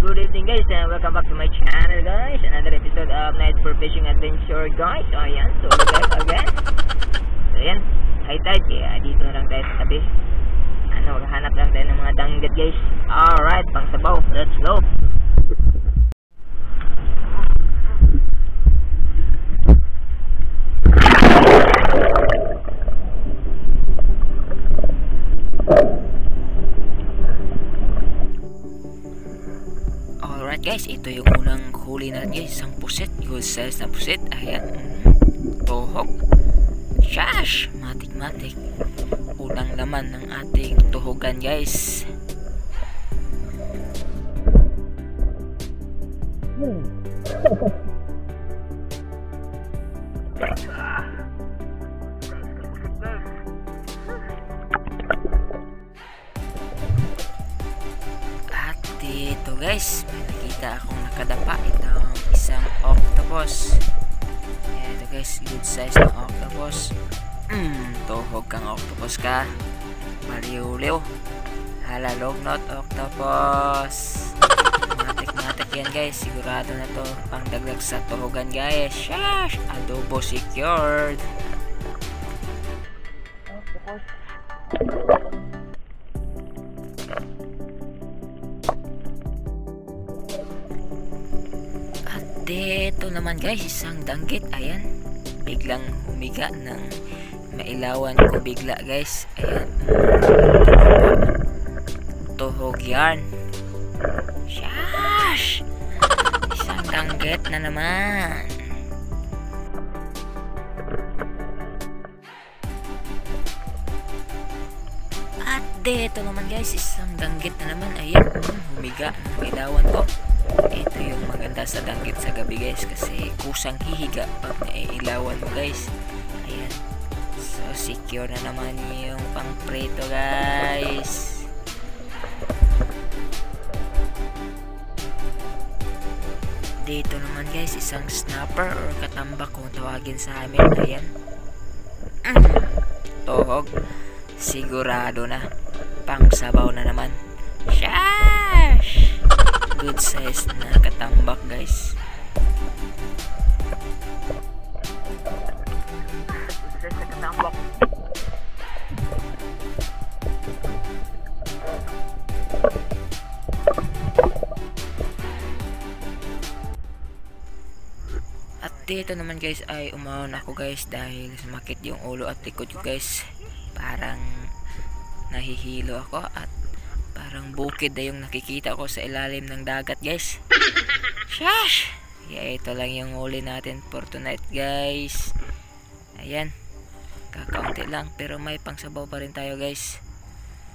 Good evening guys, and welcome back to my channel guys. Another episode of Night for Fishing Adventure guys. So ayan, so guys again. So ayan, high tide, kaya dito na lang tayo sa tabi. Hanap lang tayo ng mga danggit guys. Alright, pang sabaw, let's go. Alright guys, ito yung unang huli natin guys. Isang pusit, good size na pusit. Ayan, tuhok. Shash, matik-matik. Unang laman ng ating tuhugan guys. At dito guys, may nakita akong nakadapa. Itong isang octopus. Ito guys, good size na octopus. Tuhog kang octopus ka. Maliw-liw. Halalognot octopus. Matik-matik yan guys. Sigurado na to pangdagdag sa tuhugan guys. Shash! Adobo secured. Octopus. At dito naman guys, isang danggit. Ayan, biglang humiga ng mailawan ko bigla guys. Ayan, tuhog yarn. Shash! Isang danggit na naman. At dito naman guys, isang danggit na naman. Ayan, humiga ng mailawan ko. Ito yung maganda sa danggit sa gabi guys, kasi kusang hihiga pag naiilawan mo guys. Ayan, so secure na naman yung pang prito guys. Dito naman guys, isang snapper or katambak kung tawagin sa amin. Ayan, tuhog. Sigurado na pang sabaw na naman. Shash! Good size na katambak guys. Good size na katambak. At dito naman guys ay umahon ako guys dahil sumakit yung ulo at likod ko guys. Parang nahihilo ako at parang bukid na yung nakikita ko sa ilalim ng dagat guys. Shash! Yeah, ito lang yung huli natin for tonight guys. Ayan, kakaunti lang pero may pangsabaw pa rin tayo guys.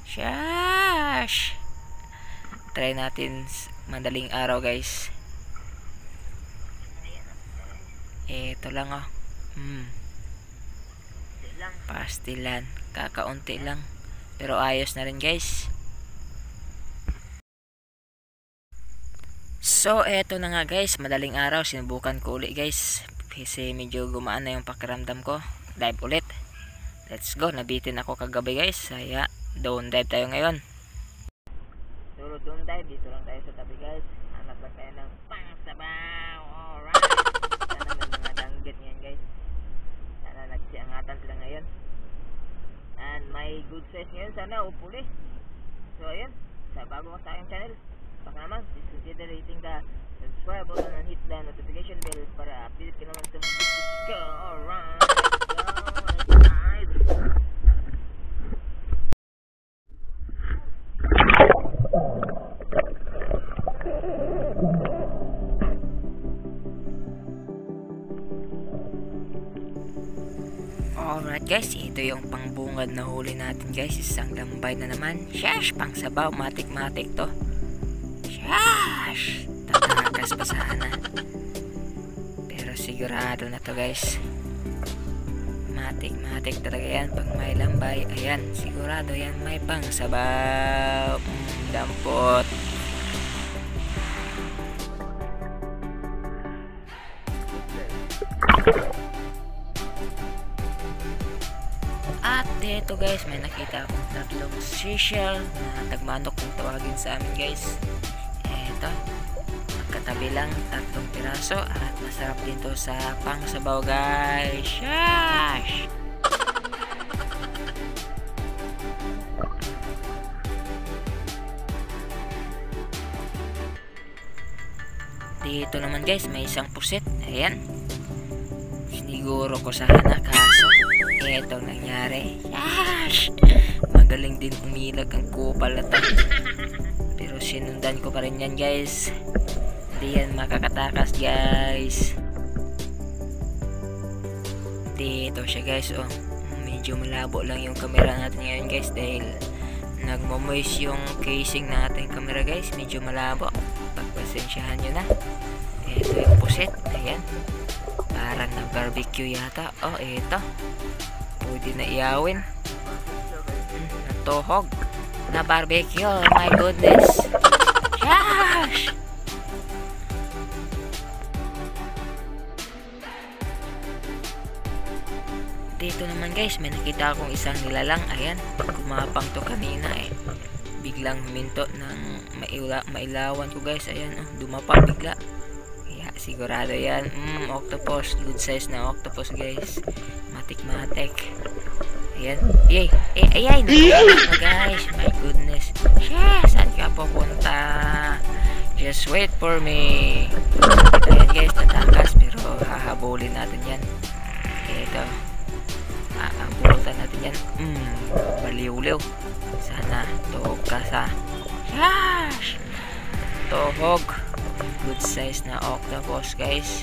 Shash! Try natin madaling araw guys. Ito lang oh. Pastilan, kakaunti lang pero ayos na rin guys. So eto na nga guys, madaling araw, sinubukan ko ulit guys kasi medyo gumaan na yung pakiramdam ko. Dive ulit, let's go. Nabitin ako kagabi guys, kaya down dive tayo ngayon. So down dive, dito lang tayo sa tabi guys. Hanap lang tayo ng pangsabaw. Alright, sana may mga danggit ngayon guys. Sana nagsiangatan sila ngayon. And may good size ngayon, sana upuli. So ayun, sa bago ka sa aking channel, baka naman please consider hitting the subscribe button and hit the notification bell para update ka naman sa mga videos ko. Alright, let's go, let's dive. Alright guys, ito yung pangbungad na huli natin guys. Isang lambay na naman. Shash! Pang sabaw, matik-matik to. Shash! Tatakas pa sana. sigurado na to guys. Matik talaga yan pag may lambay. Ayan, sigurado yan may pang sabaw. Dampot. At dito guys, may nakita akong tatlong seashell na tagmanok kung tawagin sa amin guys. Eto, magkatabi lang, tatlong piraso at masarap din to sa pangsabaw guys. Shash! Dito naman guys, may isang pusit. Ayan, siniguro ko sana kaso eto nangyari. Yash! Magaling din umilag ang kupal na to. Pero sinundan ko pa rin yan guys. Hindi yan makakatakas guys. Dito siya guys. Oh, medyo malabo lang yung camera natin ngayon guys dahil nagmamoist yung casing natin camera guys. Medyo malabo. Pagpasensyahan nyo na. Ito yung pusit. Ayan, parang na barbecue yata. Oh, ito pwede na iyawin. Natuhog na barbecue. Oh my goodness. Yash! Dito naman guys, may nakita akong isang nilalang. Ayan, gumapang to kanina eh. Biglang huminto ng mailawan ko guys. Ayan, oh, dumapa bigla. Yeah, sigurado yan. Octopus. Good size na octopus guys. Matik. Ayan. Yay! Ayan! Oh, guys, my goodness. Yes! Saan ka pupunta? Just wait for me. Ayan guys, tatakas pero hahabulin natin yan. Ito. Abutan natin yan. Baliw-liw. Sana tuhog ka sa yash! Tuhog. Good size na octopus guys.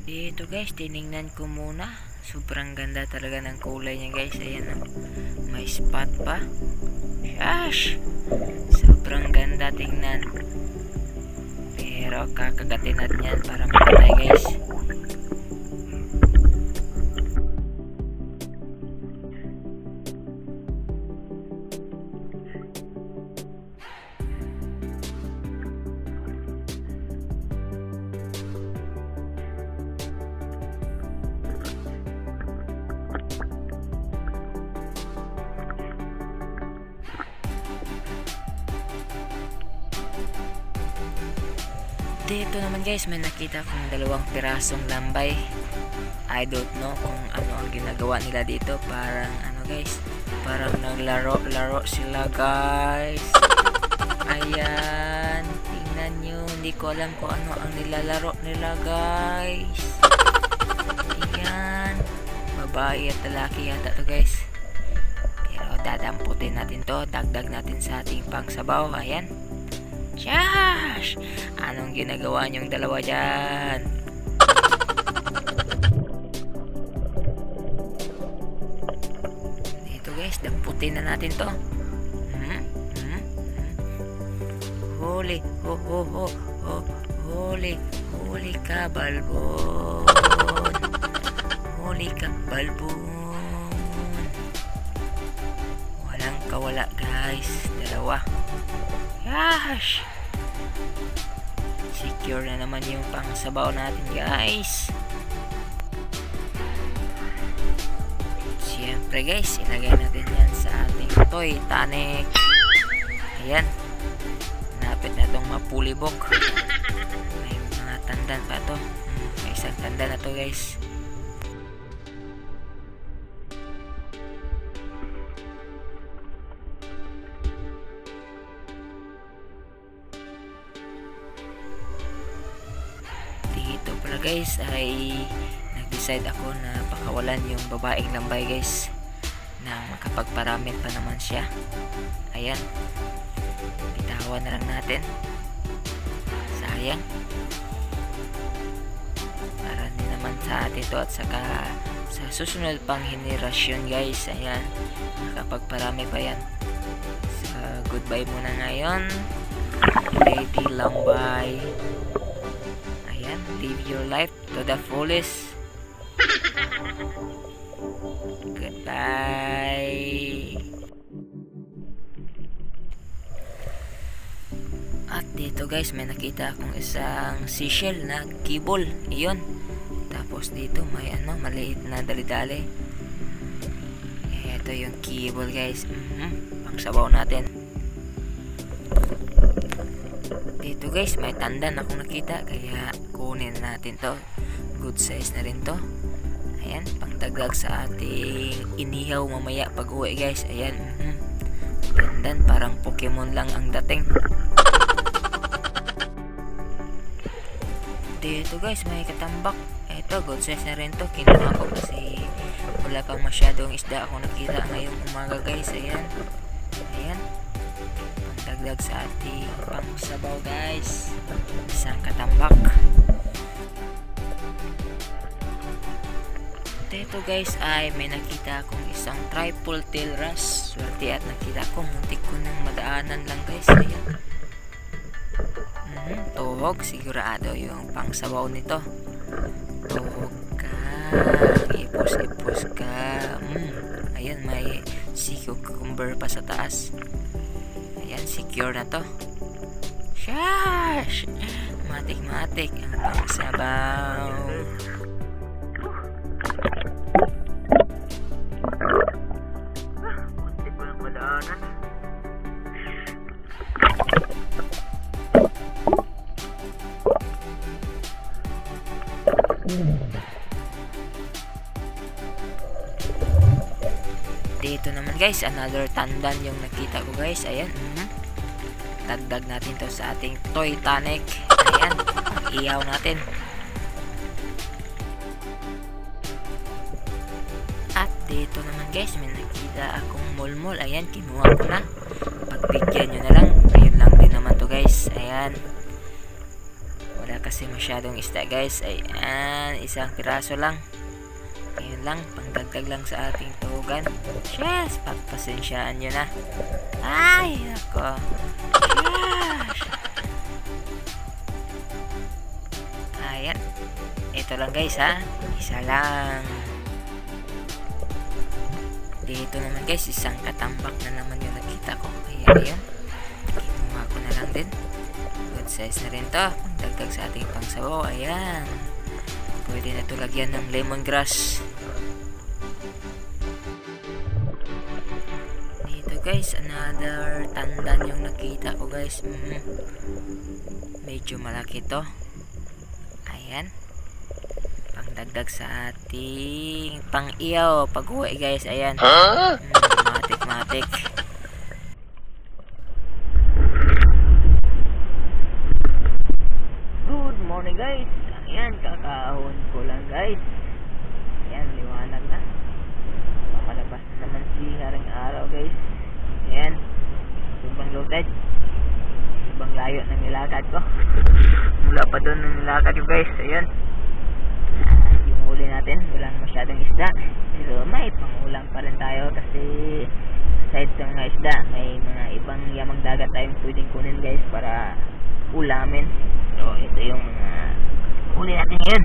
Dito guys, tiningnan ko muna. Sobrang ganda talaga ng kulay niya guys. Ayan, may spot pa. Yash! Sobrang ganda tingnan. Pero kakagatin natin yan para makatay guys. Dito naman guys, may nakita akong dalawang pirasong lambay. I don't know kung ano ang ginagawa nila dito. Parang ano guys, parang naglaro sila guys. Ayan, tingnan nyo. Hindi ko alam kung ano ang nilalaro nila guys. Ayan, babae at lalaki yata to guys. Pero dadamputin natin to. Dagdag natin sa ating pangsabaw. Ayan. Yash! Anong ginagawa niyong dalawa dyan? Dito guys, damputin na natin to. Huli, huli ka balbon. Huli ka balbon. Walang kawala guys, dalawa. Yash! Secure na naman yung pangsabaw natin guys. Siyempre guys, ilagay natin yan sa ating toy tonic. Ayan, napit na itong mapulibok. May mga tandan pa to. May isang tanda na to guys. Dito pala guys ay nag-decide ako na pakawalan yung babaeng lambay guys, na makapagparamit pa naman siya. Ayan, bitawan na lang natin, sayang, para din naman sa natin to at saka sa susunod pang henerasyon guys. Ayan, nakapagparami pa yan. So goodbye muna ngayon, Lady Lambay. Ayan, live your life to the fullest. Goodbye. At dito guys, may nakita akong isang seashell na kibol. Iyon. Tapos dito may maliit na dali-dali. Ito yung kibol guys. Pangsabaw natin. Dito guys, may tandan akong nakita, kaya kunin natin to. Good size na rin to. Ayan, pangdagdag sa ating inihaw mamaya pag uwi guys. Ayan. Tandan, parang Pokemon lang ang dating. Dito guys, may katambak. Ito, good size na rin to. Kinuha ko kasi wala pang masyadong isda ako nakita ngayong umaga guys. Ayan. Ayan. Pangdagdag sa ating pangsabaw guys. Isang katambak. Dito guys ay may nakita akong isang triple tail wrasse. Swerte at nakita ko. Muntik ko nang madaanan lang guys. Ayan. Tuhog, sigurado yung pangsabaw nito. Tuhog ka, ipos ka. Ayan, may sea cucumber pa sa taas. Ayan, secure na to. Shash! Matik ang pangsabaw. Muntik ko lang madaanan. Dito naman guys, another tandan yung nakita ko guys. Ayan. Dagdag natin to sa ating toy tonic. Ayan, ihaw natin. At dito naman guys, may nakita akong mulmul. Ayan, kinuha ko na. Pagbigyan nyo na lang. Ayun lang din naman to guys. Ayan, wala kasi masyadong isda guys. Ayan, isang piraso lang. Ayun lang, pangdagdag lang sa ating tuhugan. Yes, pagpasensyaan nyo na. Ay, ako. Yes. Ayan, ito lang guys ha, isa lang. Dito naman guys, isang katambak na naman yung nakita ko. Ayan, kinuha ko na lang din. Good size na rin to. Pangdagdag sa ating pangsabaw. Ayan, pwede na ito lagyan ng lemongrass. Dito guys, another tandan yung nakita ko guys. Medyo malaki to. Ayan, pangdagdag sa ating pang-iyaw pag-uwi guys. Ayan. Matik. Good morning guys. Ayan, kakahon ko lang guys. Ayan, liwanag na. Makalabas na naman si haring araw guys. Ayan, subang loaded. Subang layo ng nilakad ko. Mula pa doon ng nilakad ko guys. Ayan, yung huli natin, walang masyadong isda. Pero may pangulam pa rin tayo kasi aside sa mga isda, may mga ibang yamang dagat tayong pwedeng kunin guys para ulamin. So ito yung mga huli natin ngayon.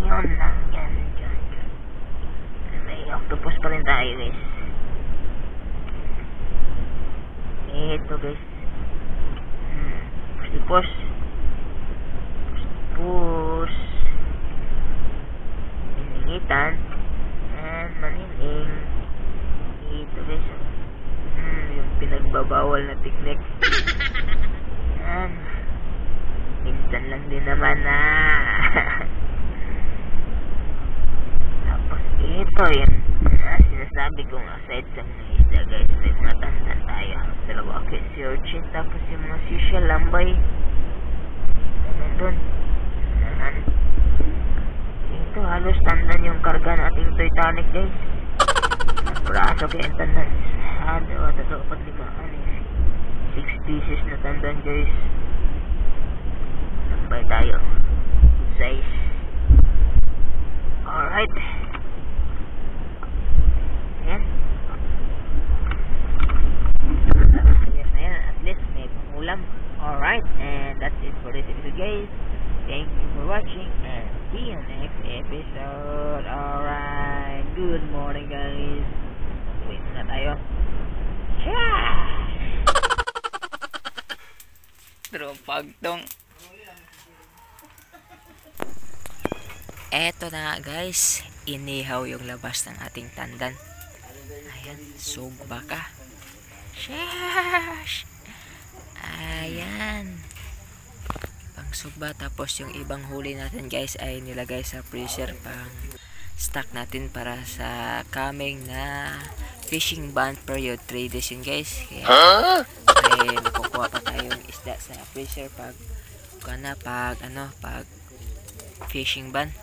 Yun lang yan. May octopus pa rin tayo guys. Ito guys, octopus miningitan and manining. Ito guys, yung pinagbabawal na technique. Minsan lang din naman na. Tapos ito yun, sinasabi kong aside sa mga isda guys, may mga tandan tayo. Dalawa si urchin, tapos yung mga seashell lambay nandun. Ito halos tandan yung karga nating Titanic guys. Braso kaya yung tandan. 6 pieces na tandan guys. Lambay tayo, good size. Thank you for watching and see you next episode. Alright, good morning guys. Wait na tayo. Tropag tong. Eto na guys, inihaw yung labas ng ating tandan. Ayan, sugba ka. Sheesh! Ayan. Pang sugba, tapos yung ibang huli natin guys ay nilagay sa freezer pang stock natin para sa coming na fishing ban period 3 days yun guys. Kaya ay makukuha pa tayong isda sa freezer pag pag fishing ban.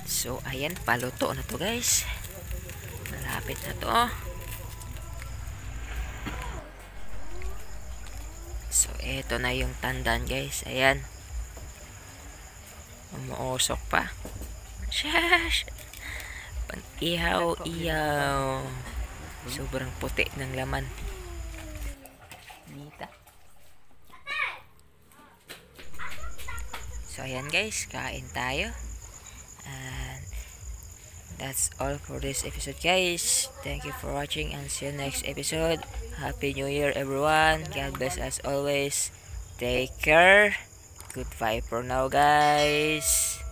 So ayan, paluto na to guys. Malapit na to. So eto na yung tandan guys. Ayan. Umuusok pa. Shash! Pang ihaw. Sobrang puti ng laman. Nita. So ayan guys, kain tayo. And that's all for this episode guys. Thank you for watching and see you next episode. Happy New Year everyone. God bless as always. Take care. Goodbye for now guys.